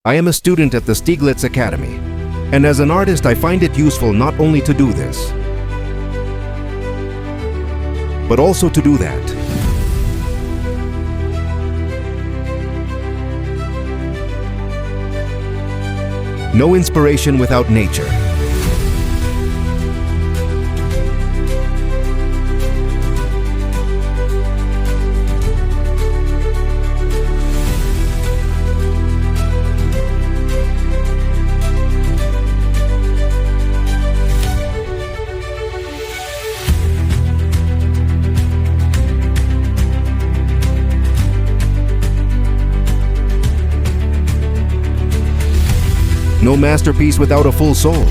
I am a student at the Stieglitz Academy, and as an artist I find it useful not only to do this, but also to do that. No inspiration without nature. No masterpiece without a full soul.